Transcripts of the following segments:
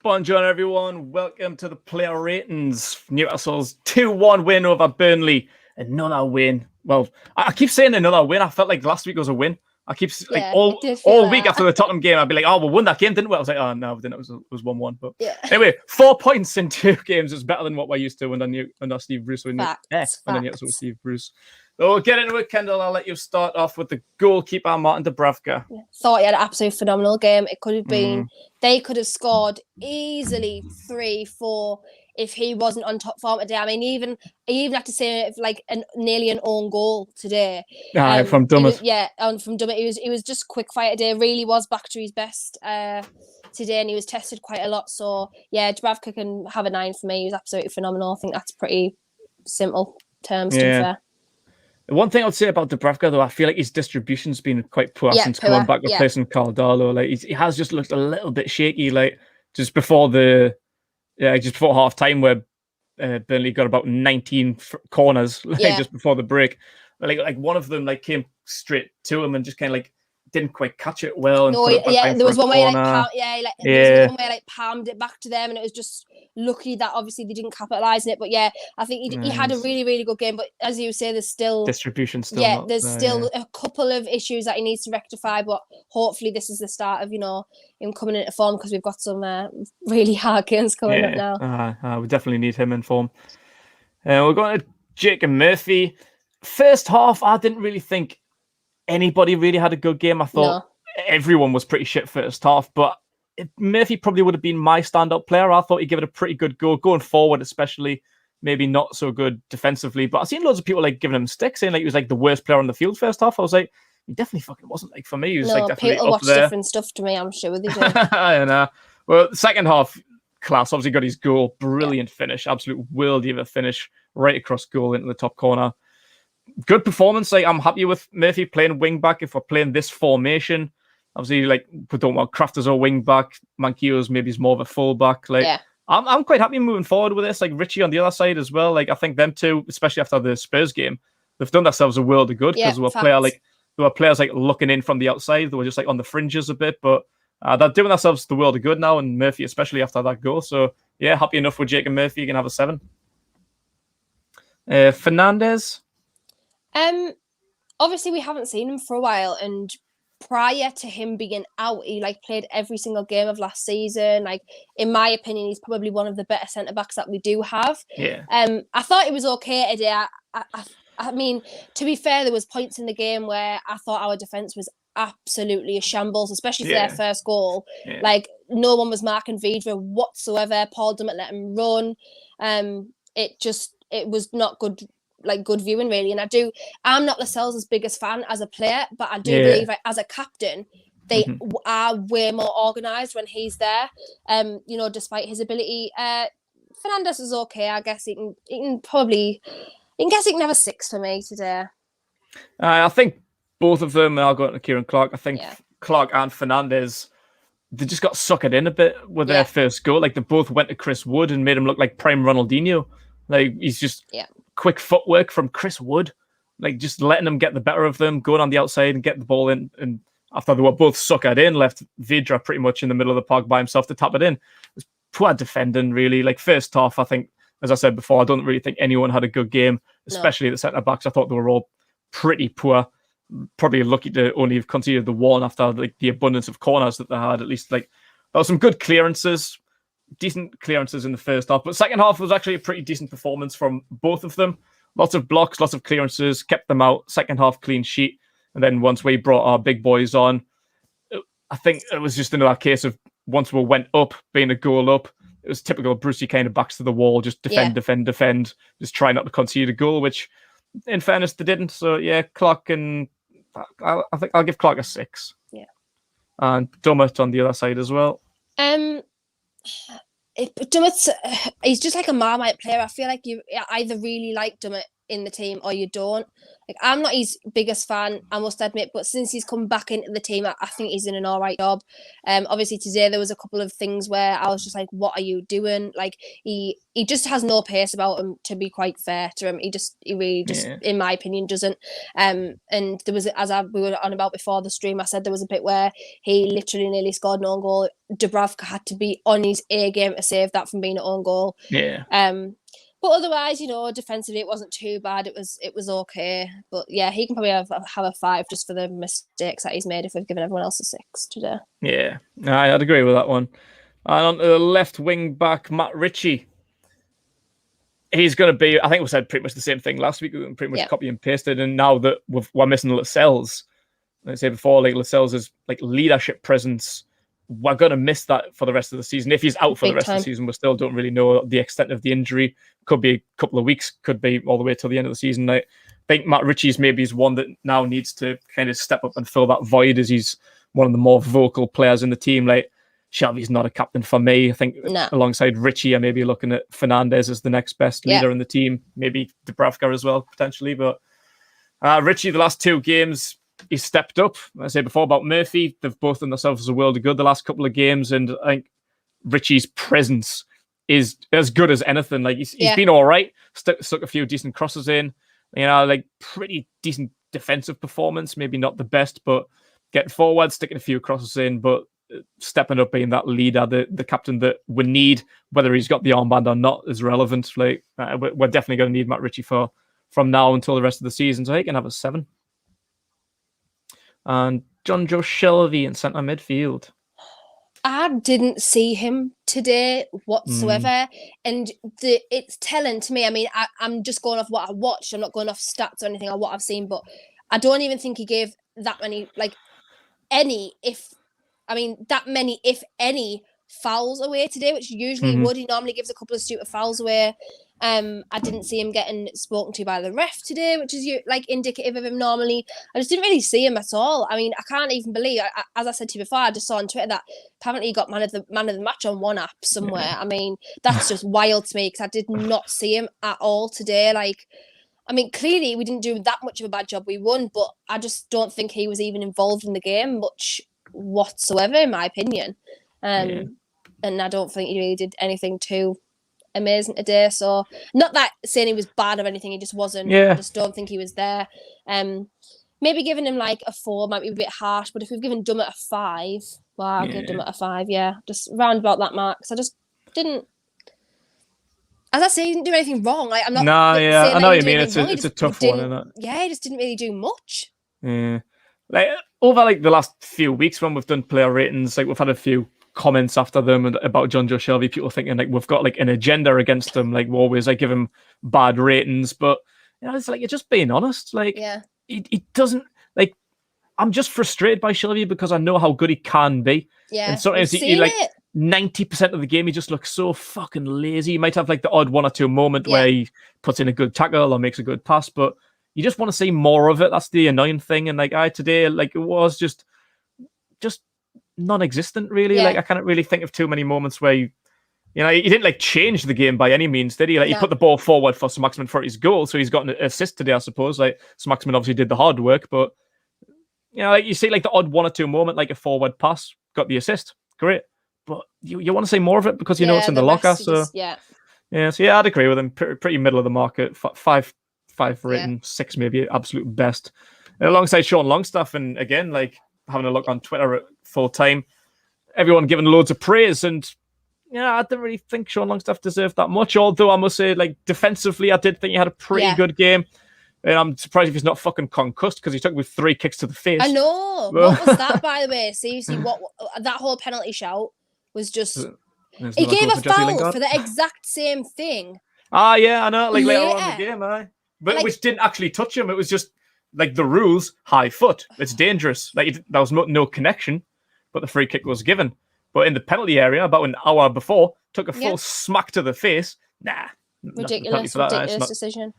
Bonjour, everyone. Welcome to the player ratings. Newcastle's 2-1 win over Burnley. Another win. Well, I keep saying another win. I felt like last week was a win. I keep all week after the Tottenham game, I'd be like, "Oh, we won that game, didn't we?" I was like, "Oh no, we didn't. It was 1-1." But anyway, 4 points in 2 games is better than what we're used to under Steve Bruce. Under Steve Bruce. So we'll get into it, Kendall. I'll let you start off with the goalkeeper, Martin Dúbravka. Yeah. Thought he had an absolutely phenomenal game. It could have been, they could have scored easily 3-4 if he wasn't on top form today. I mean, he even had to say nearly an own goal today. From Dummett. From Dummett. He was just quick fire today. Really was back to his best today, and he was tested quite a lot. So yeah, Dúbravka can have a 9 for me. He was absolutely phenomenal. I think that's pretty simple terms to be fair. The one thing I would say about Dúbravka, though, I feel like his distribution's been quite poor since going back replacing Caldalo. Like he has just looked a little bit shaky. Like just before half time, where Burnley got about 19 corners just before the break. Like one of them came straight to him and just kind of didn't quite catch it well. There was one where he palmed it back to them, and it was just lucky that obviously they didn't capitalise on it. But yeah, I think he had a really, really good game. But as you say, there's still distribution. There's still a couple of issues that he needs to rectify. But hopefully, this is the start of him coming into form, because we've got some really hard games coming up now. We definitely need him in form. We're going to Jake and Murphy. First half, I didn't really think anybody really had a good game. I thought everyone was pretty shit first half, but Murphy probably would have been my standout player. I thought he'd give it a pretty good go going forward, especially maybe not so good defensively. But I've seen loads of people giving him sticks, saying he was the worst player on the field first half. I was like, he definitely fucking wasn't. For me, he was definitely people watch different stuff to me. I'm sure they do. I know. Well, the second half, class obviously got his goal, brilliant finish, absolute worldie of a finish, right across goal into the top corner. Good performance. I'm happy with Murphy playing wing back. If we're playing this formation, obviously, we don't want Kraft as a wing back. Manquillo's maybe is more of a full back. I'm quite happy moving forward with this. Ritchie on the other side as well. I think them two, especially after the Spurs game, they've done themselves a world of good, because there were players looking in from the outside. They were just on the fringes a bit, but they're doing themselves the world of good now. And Murphy, especially after that goal. So yeah, happy enough with Jake and Murphy. You can have a 7. Fernández. Obviously we haven't seen him for a while, and prior to him being out, he played every single game of last season. In my opinion, he's probably one of the better centre backs that we do have. I thought it was okay today. I mean, to be fair, there was points in the game where I thought our defence was absolutely a shambles, especially for their first goal. No one was marking Vidra whatsoever. Paul Dummett let him run. It was not good. Good viewing, really. And I'm not Lascelles' biggest fan as a player, but I do believe as a captain, they are way more organised when he's there. Despite his ability. Fernández is okay. I guess he can have a 6 for me today. I think both of them, and I'll go to Ciaran Clark. I think Clark and Fernández, they just got suckered in a bit with their first goal. They both went to Chris Wood and made him look like prime Ronaldinho. He's just quick footwork from Chris Wood, just letting them get the better of them, going on the outside and get the ball in. And after they were both suckered in, left Vidra pretty much in the middle of the park by himself to tap it in. It was poor defending, really. First half, I think, as I said before, I don't really think anyone had a good game, especially the centre backs. I thought they were all pretty poor. Probably lucky to only have conceded the one after the abundance of corners that they had. At least there were some good clearances. Decent clearances in the first half, but second half was actually a pretty decent performance from both of them. Lots of blocks, lots of clearances, kept them out. Second half clean sheet, and then once we brought our big boys on, I think it was just another case of once we went up, being a goal up, it was typical Brucey kind of backs to the wall, just defend, just try not to concede a goal, which in fairness they didn't. So yeah, Clark, and I think I'll give Clark a 6. Yeah, and Dummett on the other side as well. Dummett's he's just like a Marmite player. I feel like you either really like Dummett in the team or you don't. Like, I'm not his biggest fan, I must admit, but since he's come back into the team, I think he's in an all right job. Obviously today there was a couple of things where I was just like, what are you doing? Like, he just has no pace about him, to be quite fair to him. He really just, in my opinion, doesn't. And there was, we were on about before the stream, I said there was a bit where he literally nearly scored an own goal. Dúbravka had to be on his A game to save that from being an own goal. Yeah. But otherwise, defensively it wasn't too bad. It was okay. But yeah, he can probably have a 5 just for the mistakes that he's made if we've given everyone else a 6 today. Yeah, I'd agree with that one. And on to the left wing back, Matt Ritchie. He's going to be, I think we said pretty much the same thing last week. We pretty much copy and pasted. And now that we're missing Lascelles, like I said before, like Lascelles' like leadership presence, we're going to miss that for the rest of the season. If he's out for the rest of the season, we still don't really know the extent of the injury. Could be a couple of weeks, could be all the way till the end of the season. I think Matt Ritchie's maybe is one that now needs to kind of step up and fill that void, as he's one of the more vocal players in the team. Like, Shelvey's not a captain for me. I think alongside Ritchie, I may be looking at Fernandez as the next best leader in the team. Maybe Dúbravka as well, potentially. But Ritchie, the last 2 games, he's stepped up. I said before about Murphy, they've both done themselves a world of good the last couple of games, and I think Ritchie's presence is as good as anything. Like, he's been all right, stuck a few decent crosses in, like pretty decent defensive performance, maybe not the best, but getting forward, sticking a few crosses in, but stepping up, being that leader, the captain that we need. Whether he's got the armband or not is relevant. Like, we're definitely going to need Matt Ritchie from now until the rest of the season, so he can have a 7. And Jonjo Shelvey in centre midfield. I didn't see him today whatsoever. And it's telling to me. I mean, I'm just going off what I watched. I'm not going off stats or anything or what I've seen, but I don't even think he gave that many, if any, fouls away today, which usually would. He normally gives a couple of stupid fouls away. I didn't see him getting spoken to by the ref today, which is indicative of him normally. I just didn't really see him at all. I mean, I can't even believe, as I said to you before, I just saw on Twitter that apparently he got man of the match on one app somewhere. Yeah. I mean, that's just wild to me, because I did not see him at all today. Like, I mean, clearly we didn't do that much of a bad job. We won, but I just don't think he was even involved in the game much whatsoever, in my opinion. And I don't think he really did anything too amazing today. So, not that saying he was bad or anything, he just wasn't. I just don't think he was there. Maybe giving him like a 4 might be a bit harsh, but if we've given Dummett a 5, well, I'll give Dummett a 5, just round about that mark. Because I just didn't, as I say, he didn't do anything wrong. Like, I'm not. I know what you mean. It's a tough one, isn't it? Yeah, he just didn't really do much. Yeah, like over like the last few weeks when we've done player ratings, like we've had a few comments after them and about Jonjo Shelvey, people thinking like we've got like an agenda against him, like we always like give him bad ratings, but it's like, you're just being honest. Like, he doesn't, like, I'm just frustrated by Shelvey because I know how good he can be. And sometimes he like 90% of the game he just looks so fucking lazy. He might have like the odd 1 or 2 moment where he puts in a good tackle or makes a good pass, but you just want to see more of it. That's the annoying thing. And like today, like, it was just non-existent, really. Like, I can't really think of too many moments where he didn't like change the game by any means, did he? Like, he put the ball forward for Saint-Maximin for his goal, so he's got an assist today, I suppose. Like, Saint-Maximin obviously did the hard work, but like you see like the odd 1 or 2 moment, like a forward pass, got the assist, great. But you want to see more of it because you know it's in the locker. So I'd agree with him. Pretty middle of the market. 5 rating, 6 maybe absolute best. And alongside Sean Longstaff, and again, like, having a look on Twitter at full time, everyone giving loads of praise, and I didn't really think Sean Longstaff deserved that much. Although I must say, like, defensively, I did think he had a pretty good game, and I'm surprised if he's not fucking concussed, because he took with 3 kicks to the face. I know. What was that, by the way? Seriously, what that whole penalty shout was just. He gave a foul for the exact same thing. I know. Like later on in the game, but like, which didn't actually touch him. It was just. Like, the rules, high foot. It's dangerous. Like, there was no connection, but the free kick was given. But in the penalty area, about an hour before, took a full smack to the face. Nah. Ridiculous decision.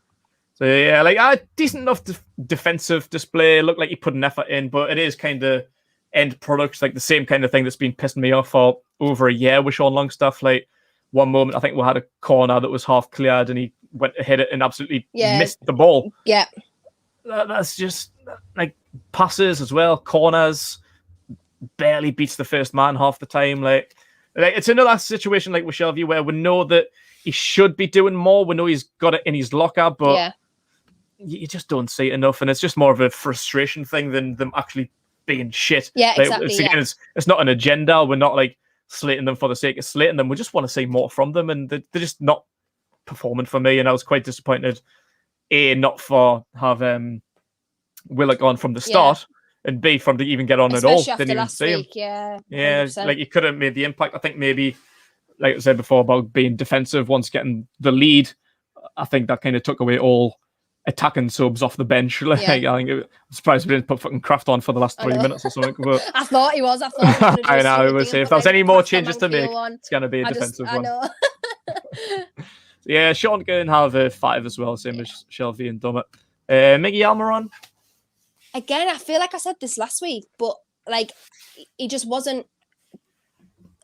So, like, a decent enough defensive display. Looked like he put an effort in, but it is kind of end product, like the same kind of thing that's been pissing me off for over a year with Sean Longstaff. Like, one moment, I think we had a corner that was half cleared, and he went to hit it and absolutely missed the ball. Yeah. That's just like passes as well, corners, barely beats the first man half the time. Like it's another situation like with Shelvey where we know that he should be doing more. We know he's got it in his locker, but you just don't see it enough. And it's just more of a frustration thing than them actually being shit. Yeah, like, exactly. It's not an agenda. We're not like slating them for the sake of slating them. We just want to see more from them, and they're just not performing for me. And I was quite disappointed. Not for have Willock on from the start, and B from to even get on especially at all. Didn't even see him. Yeah, 100%. Like he could have made the impact. I think maybe, like I said before about being defensive once getting the lead, I think that kind of took away all attacking subs off the bench. Like, I think I'm surprised we didn't put fucking Kraft on for the last 3 minutes or something. But I thought he was. I know. It was. If there's any more changes to make, it's going to be a defensive one. I know. Yeah, Sean can have a 5 as well, same as Shelvey and Dummett. Miguel Almirón. Again, I feel like I said this last week, but like he just wasn't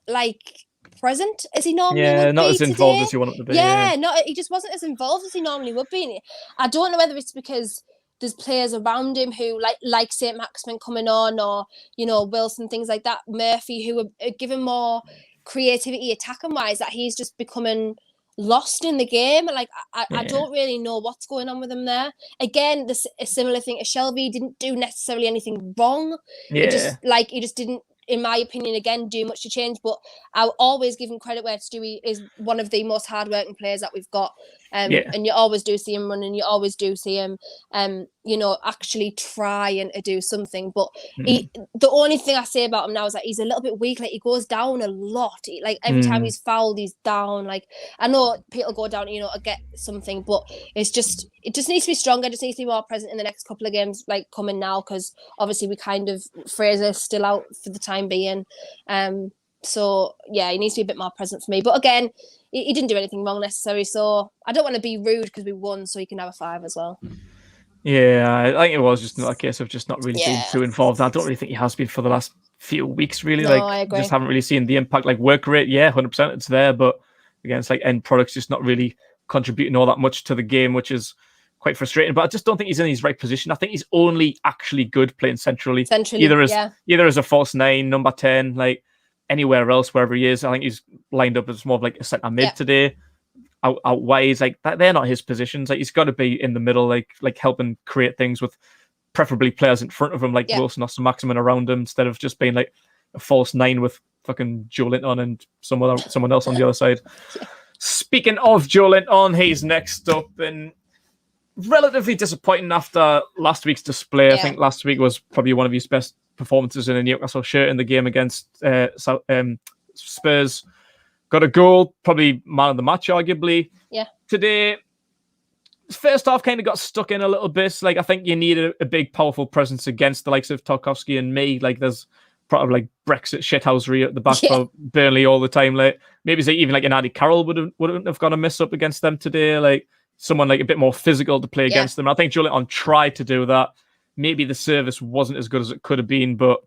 like present as he normally would be. Yeah, not as involved as you want him to be. Yeah, he just wasn't as involved as he normally would be. I don't know whether it's because there's players around him who like Saint-Maximin coming on, or Wilson, things like that, Murphy, who are given more creativity attacking wise, that he's just becoming lost in the game. Like I don't really know what's going on with him there. Again, a similar thing to Shelvey, didn't do necessarily anything wrong. He just didn't, in my opinion, again, do much to change. But I'll always give him credit where it's due. He is one of the most hardworking players that we've got. And you always do see him running. You always do see him, actually trying to do something. But the only thing I say about him now is that he's a little bit weak. Like he goes down a lot. Every time he's fouled, he's down. Like I know people go down, to get something, but it just needs to be stronger. It just needs to be more present in the next couple of games, like coming now, because obviously we kind of Fraser's still out for the time being. So yeah, he needs to be a bit more present for me. But again, he didn't do anything wrong necessarily, so I don't want to be rude because we won, so he can have a 5 as well. Yeah, I think it was just a case of just not really being too involved. I don't really think he has been for the last few weeks, really. No, I agree. Just haven't really seen the impact. Like work rate, 100% it's there, but again, it's like end product's just not really contributing all that much to the game, which is quite frustrating. But I just don't think he's in his right position. I think he's only actually good playing centrally. Either as a false 9, number 10, like anywhere else, wherever he is. I think he's lined up as more of like a centre mid today. Out wide, like that, they're not his positions. Like he's got to be in the middle, like helping create things with preferably players in front of him, like Wilson or Saint-Maximin around him, instead of just being like a false 9 with fucking Joelinton and someone else on the other side. Speaking of Joelinton, he's next up, and relatively disappointing after last week's display. I think last week was probably one of his best performances in a Newcastle shirt in the game against Spurs. Got a goal, probably man of the match, arguably. Yeah. Today, first half kind of got stuck in a little bit. Like, I think you need a big, powerful presence against the likes of Tarkowski and me. Like, there's probably like Brexit shithousery at the back for Burnley all the time. Like, maybe it's even like an Andy Carroll wouldn't have got a miss up against them today. Like, someone like a bit more physical to play against them. I think Joelinton tried to do that. Maybe the service wasn't as good as it could have been, but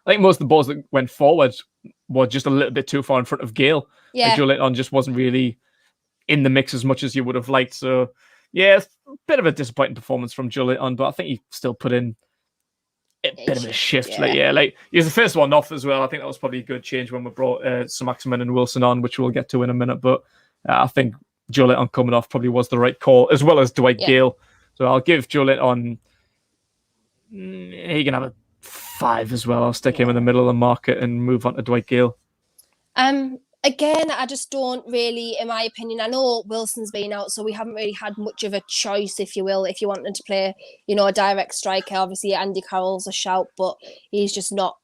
I think most of the balls that went forward were just a little bit too far in front of Gayle. Yeah. Like Joelinton just wasn't really in the mix as much as you would have liked. So, yeah, a bit of a disappointing performance from Joelinton, but I think he still put in a bit of a shift. Like he was the first one off as well. I think that was probably a good change when we brought Saint-Maximin and Wilson on, which we'll get to in a minute. But I think Joelinton coming off probably was the right call, as well as Dwight Gayle. So I'll give Joelinton, he can have a 5 as well. I'll stick him in the middle of the market and move on to Dwight Gayle. Again, I just don't really, in my opinion, I know Wilson's been out, so we haven't really had much of a choice, if you will, if you wanted to play, a direct striker. Obviously, Andy Carroll's a shout, but he's just not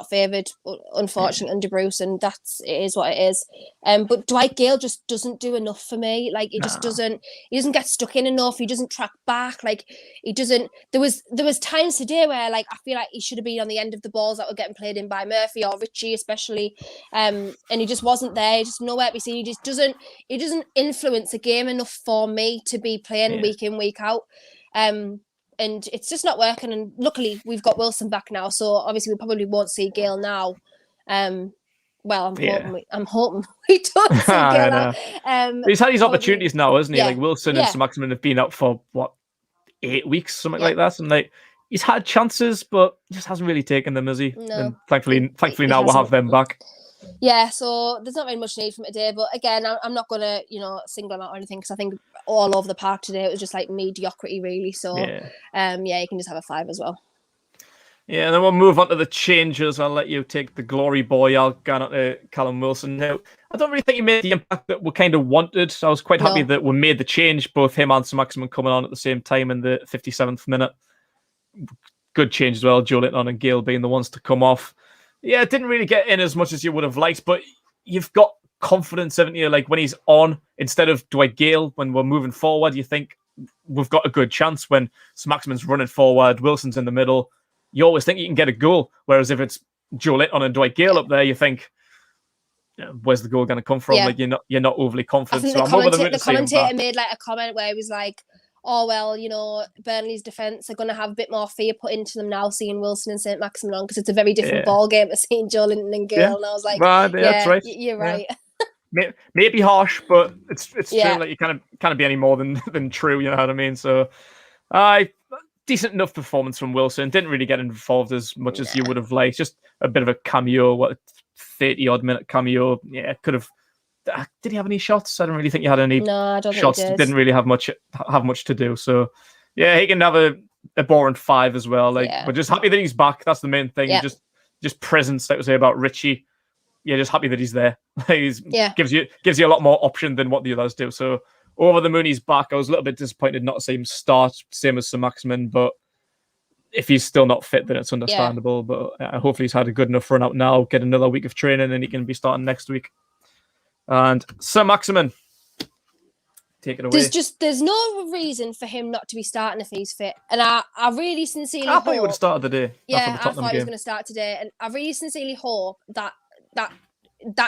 favoured, unfortunately, under Bruce, and it is what it is. But Dwight Gayle just doesn't do enough for me. Like, he doesn't get stuck in enough. He doesn't track back. Like, he doesn't, there was times today where, like, I feel like he should have been on the end of the balls that were getting played in by Murphy or Ritchie, especially, and he just wasn't there, just nowhere to be seen. He doesn't influence the game enough for me to be playing week in, week out. And it's just not working. And luckily we've got Wilson back now, so obviously we probably won't see Gayle now. Well, I'm hoping we don't see Gale. He's had his opportunities now, hasn't he? Yeah. Like Wilson and Saint-Maximin have been out for what, 8 weeks, something like that, and like he's had chances, but just hasn't really taken them, has he? No. And thankfully now we'll have them back. Yeah, so there's not very much need from today, but again, I'm not gonna single him out or anything because I think all over the park today it was just like mediocrity really. So you can just have a 5 as well. Yeah, and then we'll move on to the changes. I'll let you take the glory boy. I'll go on to Callum Wilson now. I don't really think he made the impact that we kind of wanted. I was quite happy that we made the change, both him and Saint-Maximin coming on at the same time in the 57th minute. Good change as well, Joelinton and Gayle being the ones to come off. Yeah, it didn't really get in as much as you would have liked, but you've got confidence, haven't you? Like when he's on, instead of Dwight Gayle, when we're moving forward, you think we've got a good chance when Saint-Maximin's running forward, Wilson's in the middle. You always think you can get a goal. Whereas if it's Joelinton and Dwight Gayle up there, you think, where's the goal going to come from? Like you're not overly confident. I think the commentator made like a comment where he was like, "Oh well, Burnley's defence are going to have a bit more fear put into them now, seeing Wilson and Saint-Maximin on, because it's a very different ball game to seeing Joelinton and Gayle." And I was like, that's right. You're right. Maybe harsh, but it's true. Like you can't be any more than true. You know what I mean? So, decent enough performance from Wilson. Didn't really get involved as much as you would have liked. Just a bit of a cameo, 30-odd minute cameo. Yeah, could have. Did he have any shots? I don't really think he had any shots. Didn't really have much to do. So, yeah, he can have a boring 5 as well. Like, we're just happy that he's back. That's the main thing. Just presence. That was say about Ritchie. Yeah, just happy that he's there. Gives you a lot more option than what the others do. So. Over the moon, he's back. I was a little bit disappointed not to see him start, same as Saint-Maximin, but if he's still not fit, then it's understandable. But hopefully he's had a good enough run out now, get another week of training, and he can be starting next week. And Saint-Maximin, take it away. There's no reason for him not to be starting if he's fit. And I really sincerely hope... I thought he would have started the day. Yeah, I thought he was going to start today. And I really sincerely hope that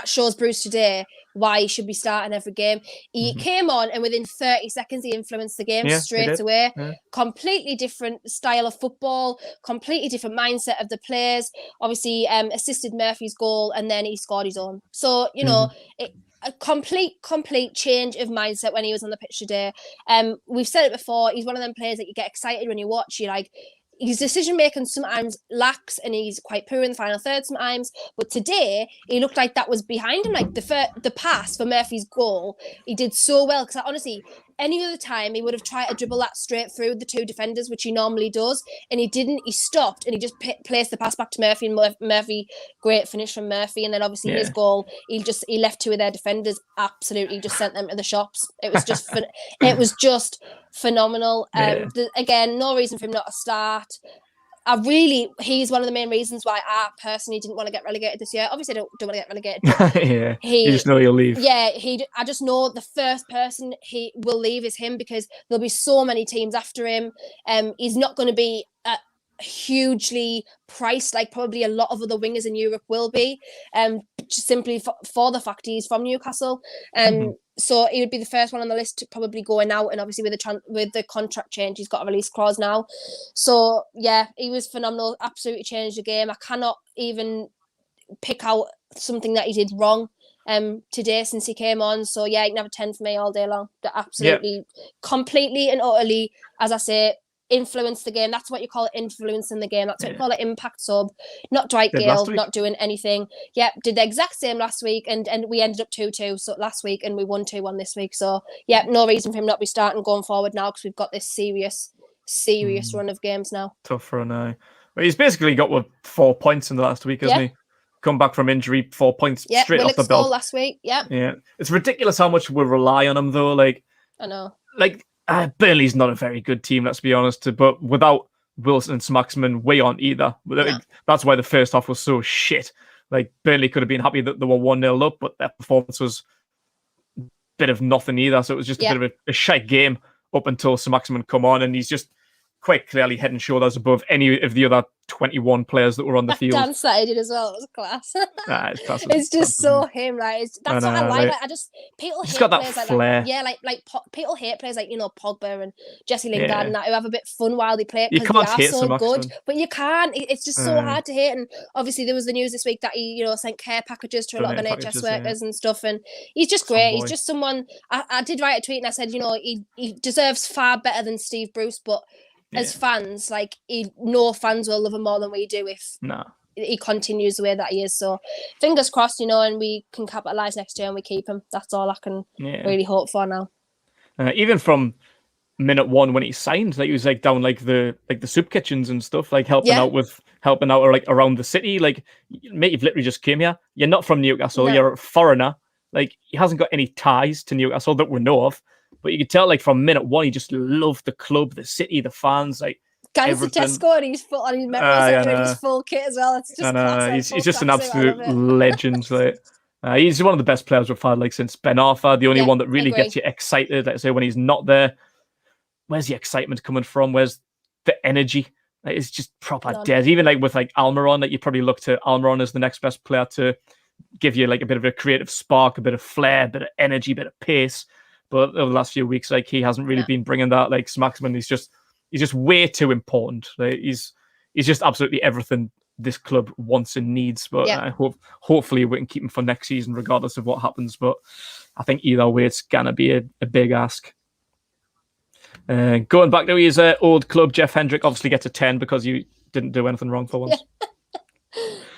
shows Bruce today why he should be starting every game. He came on and within 30 seconds he influenced the game straight away. Completely different style of football, completely different mindset of the players. Obviously assisted Murphy's goal and then he scored his own. So, a complete change of mindset when he was on the pitch today. We've said it before, he's one of them players that you get excited when you watch. You're like, his decision making sometimes lacks and he's quite poor in the final third sometimes. But today, he looked like that was behind him. Like the pass for Murphy's goal, he did so well. Because honestly, any other time, he would have tried to dribble that straight through the 2 defenders, which he normally does. And he didn't. He stopped and he just placed the pass back to Murphy. And Murphy, great finish from Murphy. And then obviously his goal, he left 2 of their defenders, absolutely just sent them to the shops. It was just phenomenal. Again, no reason for him not to start. He's one of the main reasons why I personally didn't want to get relegated this year. Obviously, I don't want to get relegated. You just know he'll leave. Yeah, I just know the first person he will leave is him because there'll be so many teams after him. He's not going to be hugely priced like probably a lot of other wingers in Europe will be. Just simply for the fact he's from Newcastle. So he would be the first one on the list to probably going out, and obviously with the contract change, he's got a release clause now. So yeah, he was phenomenal. Absolutely changed the game. I cannot even pick out something that he did wrong today since he came on. So yeah, he can have a 10 for me all day long. Absolutely, completely and utterly, as I say, influence the game. That's what you call it, influencing the game. That's what you call it, impact sub. Not Dwight Gayle, not doing anything. Yeah, did the exact same last week, and we ended up 2-2 so last week, and we won 2-1 this week. So yeah, no reason for him not to be starting going forward now because we've got this serious run of games now. Tough run now. Well, he's basically got 4 points in the last week, hasn't he? Come back from injury, 4 points straight off the belt last week. Yeah. It's ridiculous how much we rely on him though. Like, I know. Like, Burnley's not a very good team, let's be honest. But without Wilson and Saint-Maximin, we aren't either. That's why the first half was so shit. Like, Burnley could have been happy that they were 1-0 up, but their performance was a bit of nothing either. So it was just a bit of a shite game up until Saint-Maximin come on, and he's just quite clearly head and shoulders above any of the other 21 players that were on the field. Dance that he did as well, it was class. It's class. It's just so him, right? That's what I like. I just people hate got that players flair. like that. Yeah, people hate players like Pogba and Jesse Lingard and that, who have a bit of fun while they play You because can't they are hate so good. Maximin. But you can't. It's just so hard to hate. And obviously there was the news this week that he, sent care packages to a lot of NHS workers and stuff. And he's just great. He's just someone. I did write a tweet and I said, he deserves far better than Steve Bruce, but as fans, no fans will love him more than we do if he continues the way that he is. So fingers crossed, and we can capitalise next year and we keep him. That's all I can really hope for now. Even from minute one when he signed, he was down the soup kitchens and stuff, helping out around the city. Mate, you've literally just came here. You're not from Newcastle. You're a foreigner. He hasn't got any ties to Newcastle that we know of. But you could tell, from minute one, he just loved the club, the city, the fans, Guys, the Tesco and his foot on his medals and his full kit as well. It's just he's just an absolute legend. He's one of the best players we've had since Ben Arthur. The only one that really gets you excited. Let's say when he's not there, where's the excitement coming from? Where's the energy? It's just proper dead. Even with Almirón, you probably look to Almirón as the next best player to give you a bit of a creative spark, a bit of flair, a bit of energy, a bit of pace. But over the last few weeks, he hasn't really been bringing that. Maximin, he's just way too important. He's just absolutely everything this club wants and needs. But hopefully we can keep him for next season, regardless of what happens. But I think either way, it's gonna be a big ask. Going back to his old club, Jeff Hendrick obviously gets a 10 because you didn't do anything wrong for once.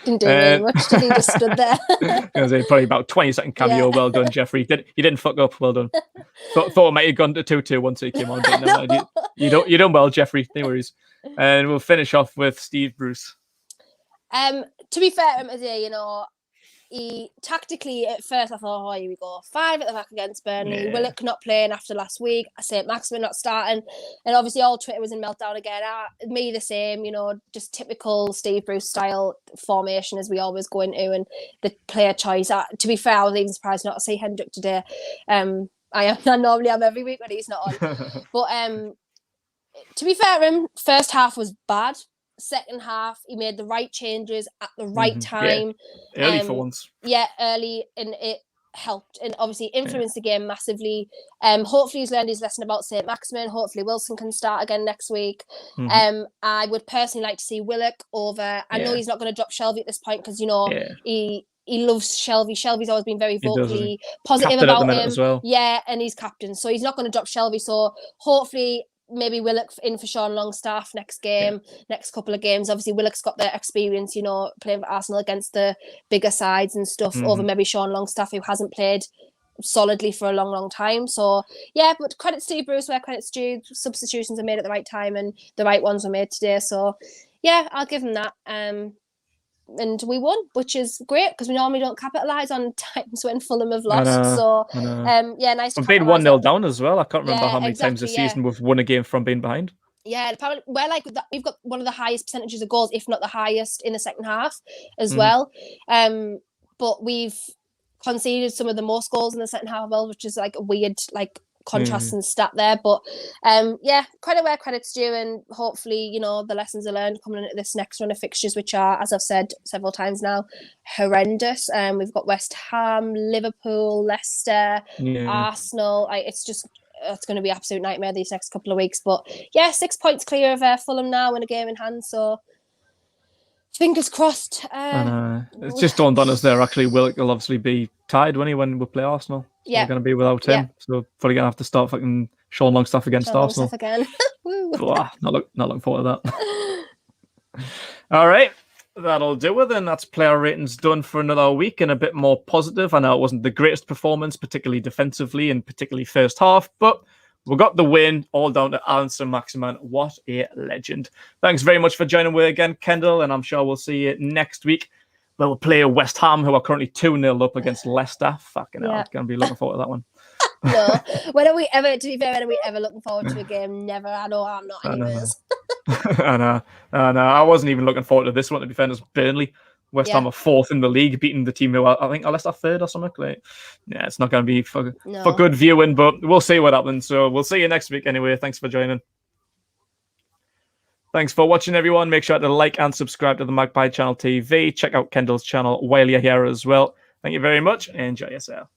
Didn't do very much, did he? Just stood there. Probably about 20-second cameo. Well done, Jeffrey. You didn't fuck up. Well done. Thought I might have gone to 2-2 once he came on. But no. You done well, Jeffrey. No worries. And we'll finish off with Steve Bruce. To be fair to him today, he tactically at first I thought, here we go, 5 at the back against Burnley. Willock not playing after last week. Saint-Maximin not starting, and obviously all Twitter was in meltdown again. Me the same, just typical Steve Bruce style formation as we always go into, and the player choice. To be fair, I was even surprised not to see Hendrick today. I normally am every week when he's not on. But to be fair to him, first half was bad. Second half, he made the right changes at the right time. Early for once. Yeah, early, and it helped and obviously influenced the game massively. Hopefully he's learned his lesson about Saint-Maximin. Hopefully Wilson can start again next week. I would personally like to see Willock over. I know he's not going to drop Shelvey at this point because, he loves Shelvey. Shelvey's always been very vocally positive about him. As well. Yeah, and he's captain. So he's not going to drop Shelvey. So hopefully maybe Willock in for Sean Longstaff next couple of games. Obviously, Willock's got the experience, playing for Arsenal against the bigger sides and stuff over maybe Sean Longstaff, who hasn't played solidly for a long, long time. So, but credit Steve Bruce where credit's due. Substitutions are made at the right time and the right ones were made today. So, I'll give him that. And we won, which is great because we normally don't capitalise on times when Fulham have lost. Nice to we've been 1-0 down as well. I can't remember how many times this season we've won a game from being behind. Yeah, apparently we've got one of the highest percentages of goals, if not the highest, in the second half as well. But we've conceded some of the most goals in the second half as well, which is a weird contrast and stat there. But credit where credit's due, and hopefully the lessons are learned coming into this next run of fixtures, which are, as I've said several times now, horrendous. We've got West Ham, Liverpool, Leicester, Arsenal. It's going to be an absolute nightmare these next couple of weeks. But 6 points clear of Fulham now and a game in hand, so fingers crossed. It's just dawned on us there. Actually, Willock will obviously be tied when we play Arsenal. So we're going to be without him. So probably going to have to start fucking Sean Longstaff against Arsenal. Again. Not looking forward to that. All right. That'll do it then. That's player ratings done for another week and a bit more positive. I know it wasn't the greatest performance, particularly defensively and particularly first half, but we got the win, all down to Allan Saint-Maximin. What a legend. Thanks very much for joining me again, Kendall, and I'm sure we'll see you next week. We'll play West Ham, who are currently 2-0 up against Leicester. Fucking hell, I'm going to be looking forward to that one. No. When are we ever looking forward to a game? Never. I know I'm not anyways. I know. I wasn't even looking forward to this one, to be fair. It's Burnley. West Ham are 4th in the league, beating the team who I think are Leicester 3rd or something. It's not going to be for good viewing, but we'll see what happens. So we'll see you next week anyway. Thanks for joining. Thanks for watching, everyone. Make sure to like and subscribe to the Magpie Channel TV. Check out Kendall's channel while you're here as well. Thank you very much. Enjoy yourself.